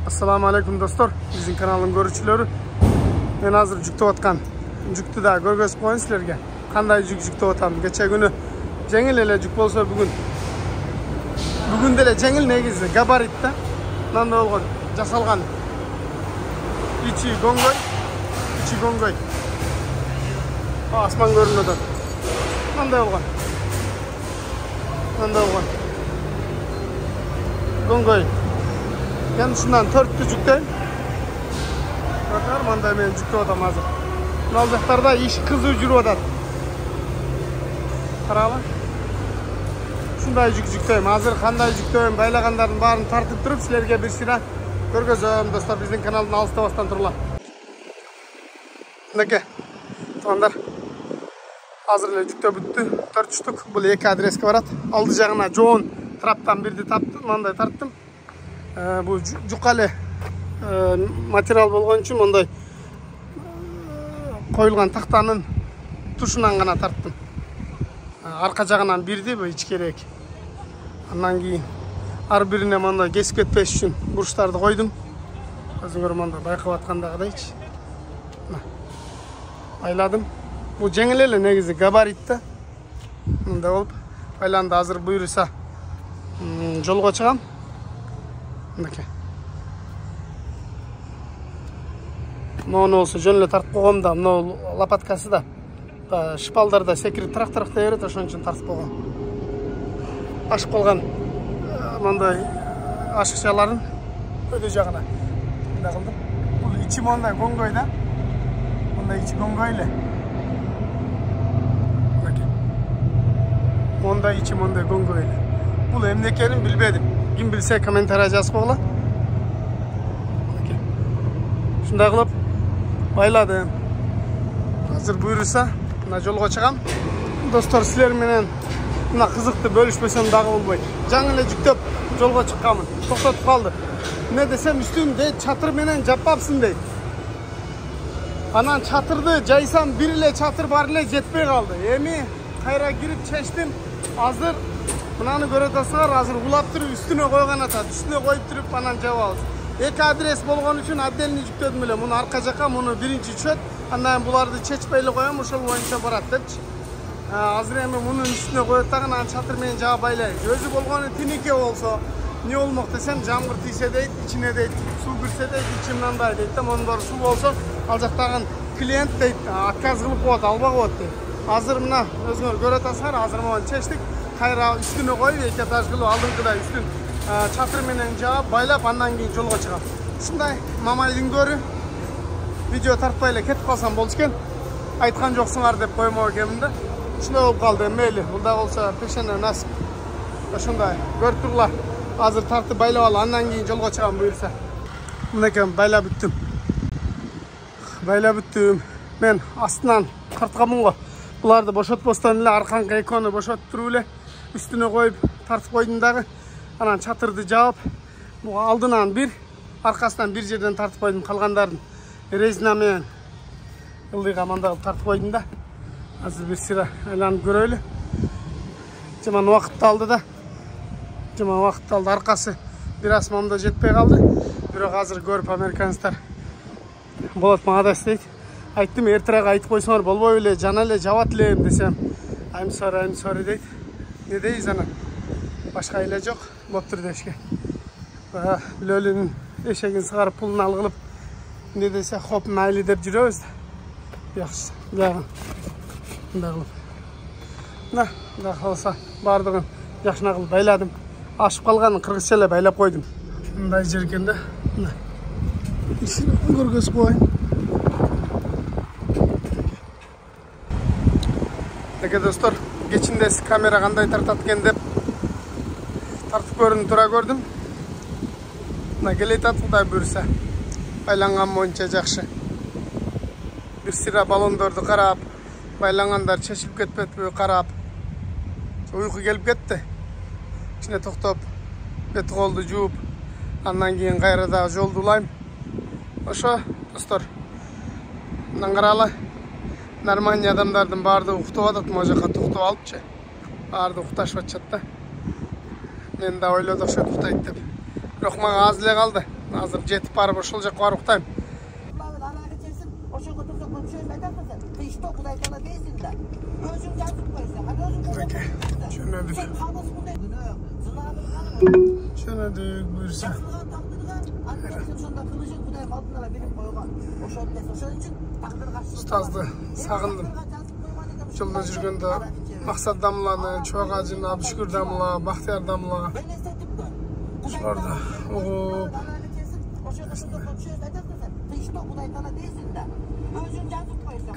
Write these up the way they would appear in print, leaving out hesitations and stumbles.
Assalamu alaikum dostlar. Bizim kanalın görüşçüleri. Ben hazır жүктеп atkan. Жүктü da görgөзүп коюн силерге. Кандай жүктеп атам. Geçe günü жеңил эле жүк болсо бүгүн деле жеңил негизи габаритте. Мындай болгон, жасалган. İçi гоңгой. Асман көрүнүп атат. Мындай болгон. Гоңгой. Yani şundan 4 жүктейм. Bakar manda men жүктеп атам азыр. Мына жактарда иш кызуу жүрүп атат. Карабы? Шундай жүктейм. Азыр кандай жүктөйм, байлагандардын баарын тартып туруп силерге бир сыйра көргөзөм достор. Биздин каналдын алыстабастан тургула. Мынакей. Туугандар. Азыр эле жүктөп бүттү. 4 штук. Бул 2 адреске барат. Алды жагына жоон траптан бирди таптым, мындай тарттым. Bu juqali material болгон үчүн мындай коюлган тактанын тушунан гана тарттым. Арка жагынан бирди, бу ичкерээк. Андан кийин ар бирине мындай кесип кетпеш үчүн бурчтарды койдум. Өзүңөр мындай байкап аткандагыдайчы. Байладым. Бу жеңил эле негизи габаритте. Мындай болуп байланды. Азыр буйруса жолго чыгам. Мынакей. Муну болсо жөн эле тартып койгом да, мына лопаткасы да шпалдарда секирип трактырак да берет, ошон үчүн тартып койгом. Ашып калган мындай ашыкчаларын өдө жагына мындай кылдым. Бул ичи мындай гоңгой да. Мындай ичи гоңгой эле. Мынакей. Мындай ичи мындай гоңгой эле. Бул эмне экенин билбедим. Kim bilse komentarya жазып койгула. Шундай кылып байладым. Азыр буйруса мына жолго чыгам. Достор, силер менен мына кызыкты бөлүшпөсөм дагы болбойт. Жаңы эле жүктөп жолго чыкканмын. Токтотуп калды. Эмне десем, үстүмдө чатыр менен жаппапсың дейт. Анан чатырды жайсам бир эле чатыр бар эле жетпей калды. Эми кайра кирип чечтим. Азыр мынаны көрө атасыңар, азыр улап туруп үстүнө койгон атат. Үстүнө коюп туруп анан жабабыз. 2 адрес болгон үчүн отдельный жүктөдүм эле. Муну арка жакка, муну биринчи чөт. Андан буларды чечпей эле коем, ошол боюнча барат депчи. Азыр эми мунун үстүнө коет дагы, анан чатыр менен жаап байлайбыз. Өзү болгону тинике болсо, эмне болмок десем, жамгыр тийсе дейт, ичине дейт, суу кирсе дейт, ичи мындай дейт да, монун баары суу болсо, ал жактагы клиент дейт, отказ кылып коет, албай коет дейт. Азыр мына өзүңөр көрө атасыңар, азыр могу чечтик. Кайра үстүнө коюп, 2 этаж кылып алдыңкыдай үстүн чатыр менен жаап, байлап, андан кийин жолго чыгам. Ушундай мамайдын көрү. Видео тартпай эле кетип калсам болчу экен. Айткан жоксуңар деп коймок экенмин да. Ушундай болуп калды. Мейли, булда болсо пешене насип. Ошондой көрүп тургула. Азыр тартып байлап алып, андан кийин жолго чыгам буйрса. Мынакей байлап бүттүм. Мен астынан тартканмын го. Буларды бошотпостон эле арканкы экөөнү бошотуп туруп эле үстүнө коюп тартып койдум дагы. Анан чатырды жаап, бу алдынан бир, аркасынан бир жерден тартып койдум. Калгандарын резина менен ылдыйга мындай кылып тартып койдум да. Азыр бир сыйра айланып көрөлү. Жаман убакытты алды. Аркасы бир аз момдо жетпей калды. Бирок азыр көрүп американецтер болот мага да дейт. Айттым, эртерээк айтып койсоңор болбой эле, жана эле жабат элем десем, I'm sorry дейт. Не дейбиз анан? Башка эле жок, болуптур дешке. Билөлүнүн эшегин сыгарып пулун алгылып, не десе, хоп, майли деп жүрөбүз. Жакшы, жагын. Мындай кылып. Да калса бардыгын жакшына кылып байладым. Ашып калганын кыргызча эле байлап койдум. Мындай жер экен да. Мына. Ишин көргөзүп коеюн. Деке достор, кечинде камера кандай тартат экен деп тартып көрүнүп тура көрдүм. Мына келет атыдай буйруса. Байланган боюнча жакшы. Бир сыйра баллондорду карап, байлангандар чечилип кетпеппи карап. Уйку келип кетти. Ичине токтоп, бет колду жууп, андан кийин кайра дагы жолду улайм. Ошо достор. Мындан каралы. Нормальный адамдардын баардыгы уктап атат, могу жака токтоп алыпчы. Баардыгы укташып атышат да. Мен да ойлодум ошо уктайт деп. Бирок мага аз эле калды. Азыр жетип барып ошол жакка барып уктайм. Жөнөдүк буюрса. Устазды сагындым. Жолдо жүргөндө Максат дамланы, Чубак ажын, Абдышкүр дамла, Бактияр дамла. Ошолорду угуп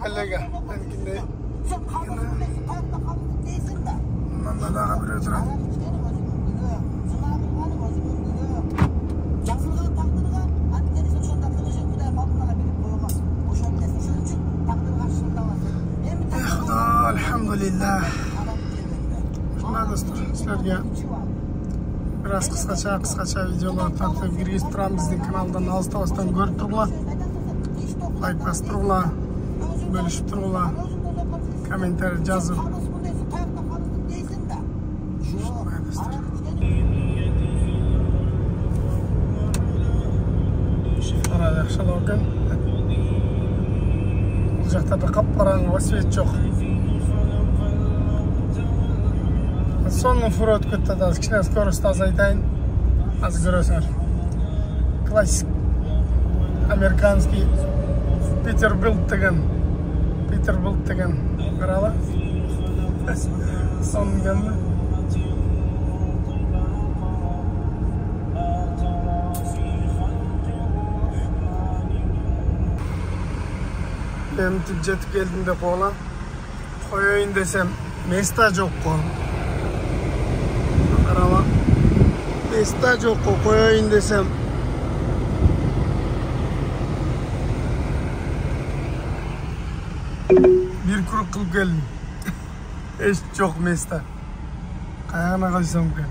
коллега меникиндей мында дагы бирөө турат. Alhamdulillah. Şuna dostlar, sizlerge biraz kıskaça videolar tartib kirgizip turam. Bizning kanaldan alыстабастан көрүп тургула. Лайк басып тургула, бөлүшүп тургула, комментарий жазып. Кара жакшылоо экен. Бул жактарда капкараңгы свет жок. Сонун фур өтүп кетти, азыр кичине скоросту азайтайын. Азыр көрөсүңөр. Классик американский Peterbilt деген каралы. Сонун келди. Эмтип жетип келдим деп ойлам. Коёюн десем, места жок го. Karama. Места жок го, коёюн десем. Bir круг кылып келдим. Эч жок места. Каяна койсом экен.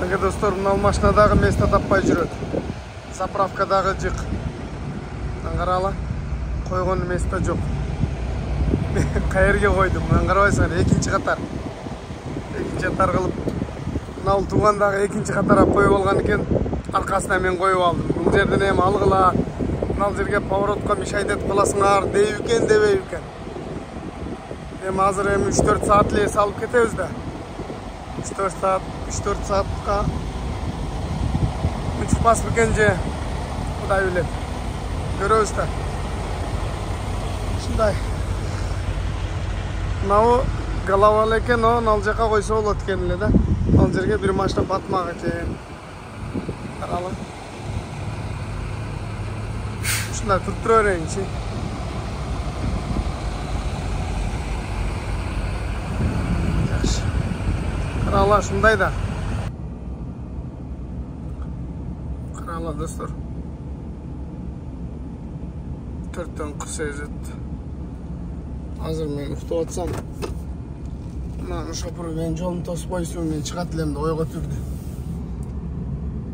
Ага достор, мына машинадагы места таппай жүрөт. Заправкадагы жык. Карала. Койгон места жок. Кайерге койдум? Мына карабайсыңар, экинчи катар. Экинчи катар кылып, мына туугандагы экинчи катарга коюп алган экен. Аркасына мен коюп алдым. Бул жерден эми алгыла. Мына жерге поворотко мешайтып кыласыңар дейби экен, дебейби экен. Эми азыр эми 3-4 саат эле салып кетебиз да. 3-4 саатка учпас бекен же Кудай билет. Көрөбүз да. Ушундай. Мынау головалы экен, ал жака койсо болот экен эле да. Ал жерге бир машина батмак экен. Каралы. Ушундай туруп тура берейинчи. Жакшы. Каралы ушундай да. Каралы достор. 4-төн кыш эзет. Азыр мен уктап атсам, мына шопур мен жолун тосуп койсун, мен чыгат элем деп ойго түрдү.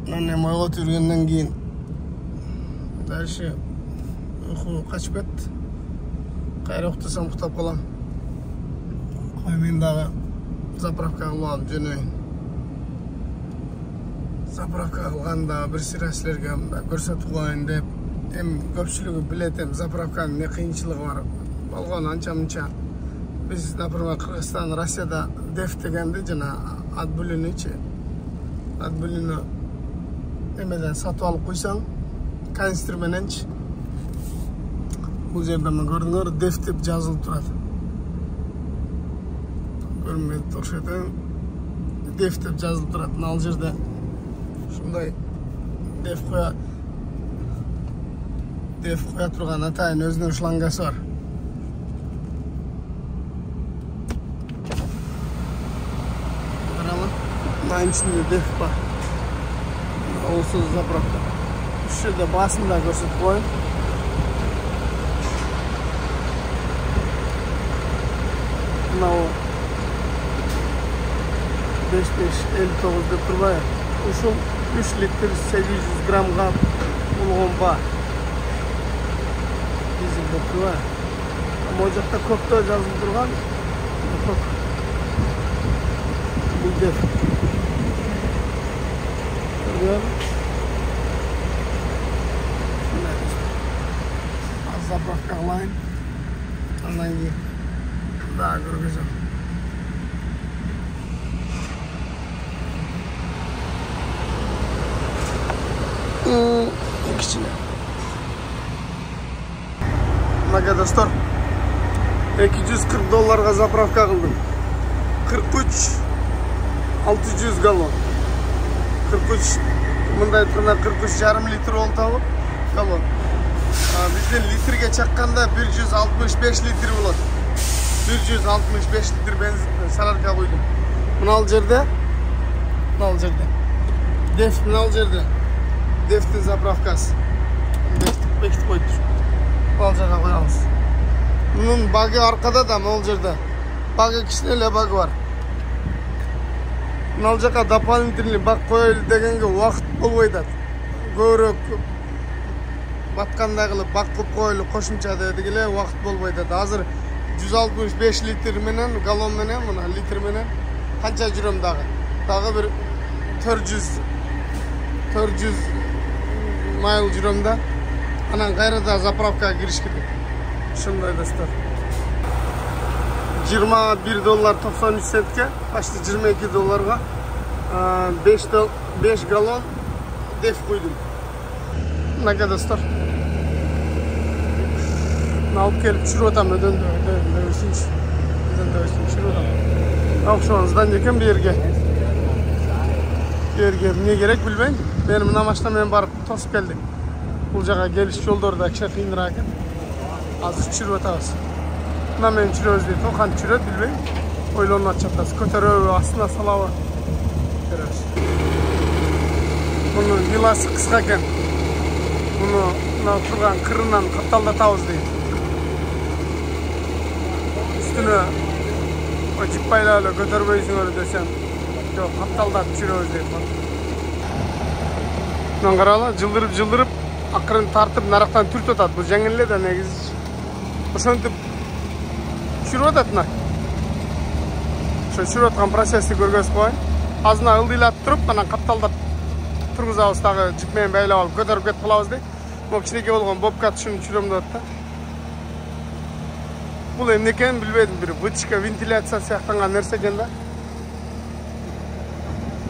Анан эми ойго түргөндөн кийин дальше уйку качып кетти. Кайра уктасам уктап калам. Кой мен дагы заправка кылып алып жөнөйүн. Заправка кылганда бир сыйра силерге көрсөтүп коеюн деп. Эми көпчүлүгү билет, эми заправканын эмне кыйынчылыгы бар. Болгон анча-мынча. Биз, например, Кыргызстан, Россияда деф дегенди жана отбүлүнүчү. Отбүлүнү эмеден сатып алып койсоң, канистр мененчи. Бул жерде мен көрдүңөр, деф деп жазылып турат. Көрмөй турушат, деф деп жазылып турат. Ал жерде ушундай деф коя турган атайын өзүнүн шлангасы бар. Мынанын ичинде деф бар. Осы заправка. Үш жерде басында көрсөтүп коеюн. Мынау 5559 деп турбайбы? Ушул 3 литр 800 граммга болгон ба. Дизель деп турбайбы? Могу жакта көктө жазылып турган. Бул деф. алайын. Андан кейін да көргізем. Кішкене. Мына достар, $240 заправка қылдым. 43-600 галлон. 43 мындай тұрна 43,5 литр ол тауып галлон. Бізден литрге чаққанда 165 литр болады. 165 литр бензин солярка қойдым. Мынау жерде Деф мынау жерде. Дефтің заправкасы. Бекітіп қойды. Ол жерге қоямыз. Мұның багы арқада да мол жерде. Багы кішкенелі багы бар. Мынау жаққа дополнительный баг қойылды дегенге уақыт болмайды. Көбірек батқанда қылып баг қылып қойылды қосымша дегенге уақыт болмайды. Азыр 165 литр менен галлон менен мына литр менен қанша жүрем дағы? Дағы бір 400 майл жүрем да. Анан қайрада заправкаға кіріш керек. Шындай достар. $21.93, почти $22 5 галлон деф қойдым. Мына достар. Алып келіп жүріп отам өденді өсінші. Жүріп отам. Аукционыңыздан екен берге. Не керек білбейін. Мен мына машинамен барып тосып келдік. Бұл жаққа келіс жолдорда кіші қиындырақ екен. Азыр жүріп отамыз. Мына мен жүрөбүз дейт, о кантип жүрөт билбейм. Ойлонуп атышат, көтөрөбү, астына салабы. Көрөбүз. Мунун виласы кыска экен. Муну мына турган кырынан капталдатабыз дейт. Үстүнө жиппайлап эле көтөрбөйсүңөр десем, жок, капталдатып жүрөбүз дейт. Мына карагыла, жылдырып, акырын тартып, нарактан түртүп атат. Бул жеңил эле да негизи. Ошентип жүріп ататына. Жүріп атқан процесті көргөзіп қойын. Азына ылдыйлап тұрып, анан қапталдап тұрғызабыз тағы жіпмен бәйлеп алып, көтеріп кетіп қалабыз дейді. Бұл кішінеке болған бобка түшін жүремді атты. Бұл эмне екенін білбедім, бір вытяжка, вентиляция сияқтанған нәрсе екен да.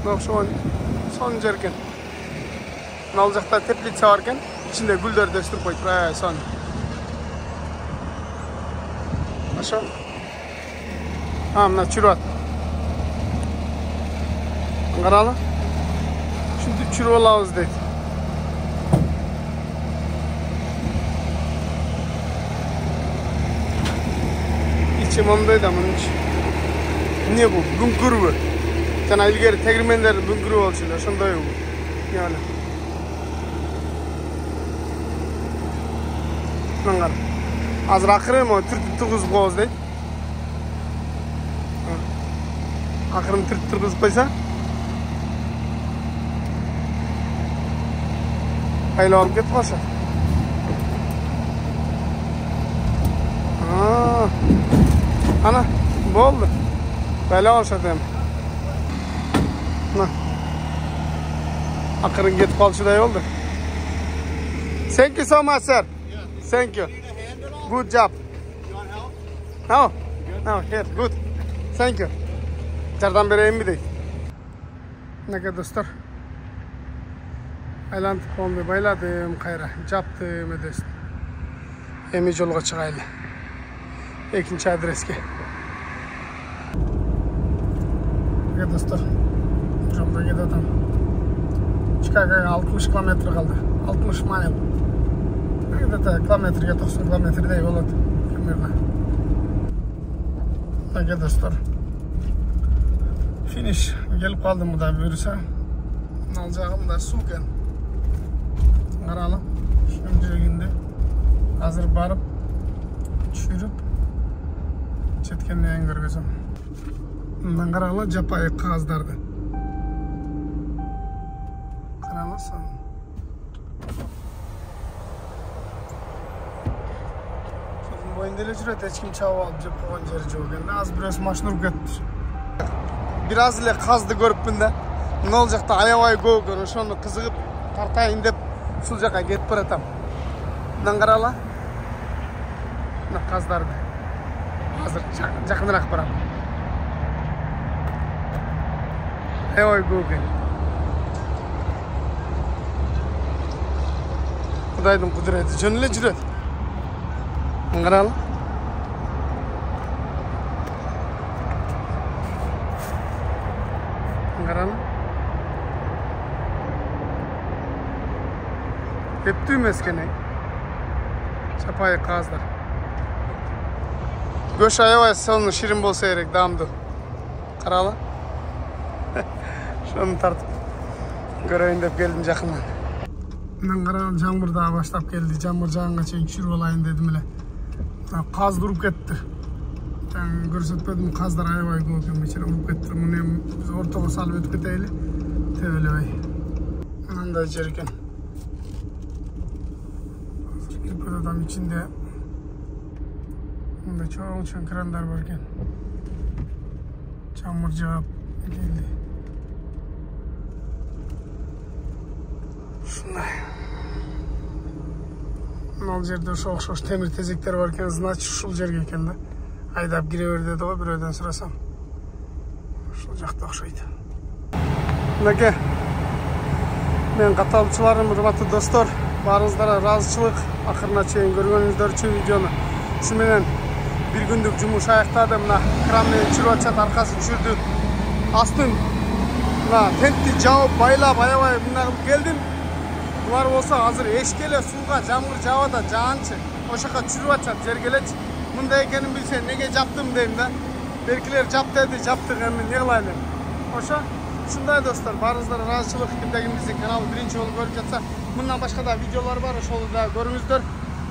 Сон жер екен. Мынау жақта теплица бар екен, ішінде гүлдерді өстіріп қойды. Сон. Хорошо? Мына жүріп ат. Қаралы? Шүнтіп жүріп алабыз дейді. İçi мындай да, мұның іші. Не бұл? Бүңкірі. Жана илгери тегирмендердин бүңкүрү болчу эле, ошондой яны. Мына азыр акырын түртүп тургузуп коебуз дейт. Акырын түртүп тургузуп койсо айлап алып кетип калса. Ana boldu. Böyle olsa dem. Akırın gitip kalışıday oldu. Thank you so much, sir. Thank you. Good job. No. No, here. Good. Thank you. Jardan bereyim mi değil? Ne kadar dostlar? Aylantıp olmayı bayladım kayra. Japtım edesin. Emi yolga çıkaylı. İkinci adreske. Ne dostlar? Yolda gidelim. Chicago'ya 60 kilometre kaldı. 60 mil. Ne de kilometreye 90 kilometre değil oladı. Ne dostlar? Finish. Gelip kaldım bu da böylese. Alacağım da su ken. Karalım. Şimdi günde hazır barıp çürüp четкенден көргөзөм. Мындан карагыла жапайы кагаздарды. Караңызсын. Соның боюнда эле жүрөт, эч ким чабып алып жеп койгон жери жок экен. Азыр бирөөсү машина уруп кетти. Бир аз эле казды көрүпмүн да. Мына жакта аябай көп экен, ошону кызыгып тартайын деп ушул жака кетип баратам. Мындан карагыла. Mına qazdарды. Hazır жақынырақ барам. Ой, Google. Құдайдың құдіреті жөн эле жүрөт. Қаралы. Қаралы. Hep düğmez gene. Çapayı kazdır. Göş ayavay sonunu şirin bolsa gerek damdı. Karalı. Şunu tartıp göreyim dep geldim жақынdan. Мен қараған жаңбыр да баштап келді. Жаңбыр жағанға чейин жүрүп алайын дедим эле. Қаз дуруп кетти. Жаңы көрсөтпөдүм, қаздар аябай көп экен, бечара уруп кетти. Муну эми биз ортого салып өтүп кетели. Тебелебей. Мындай жер экен. Adam içinde bunda çoğun kranlar varken çamur cevap geldi. Şunday. Mol yerde oxşoş temir tezekler varken znaç şul jerge eкен да. Aydap girever dedi o biröden sırasam. Şul жақта oxşaydı. Neke men qatalçılarım, hurmatly dostlar, barыңыздарға разычылык. Akırına çeyin görgөнүздөр үчүн видеону. Şu менен bir gündük жумуш аяктады. Мына кран менен чырып атышат, аркасын түшүрдү. Астын мына тентти жаап байлап аябай мына кылып келдим. Булар болсо азыр эшкеле сууга жамгыр жаап атат, жаанчы. Ошока чырып атышат, жергелечи. Мындай экенин билсем неге жаптым дейм да. Белгилер жап деди, жаптык, эми не кылайлы. Ошо ушундай достор, барыңыздарга ыраазычылык. Кимде биздин каналды биринчи болуп көрүп жатса, мындан башка да видеолор бар, ошолду да көрүңүздөр.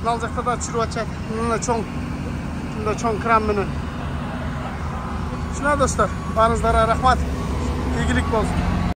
Мына жакта да чырып атышат. Мына чоң кран менен. Ушуна достор, барыңыздарга рахмат. Ийгилик болсун.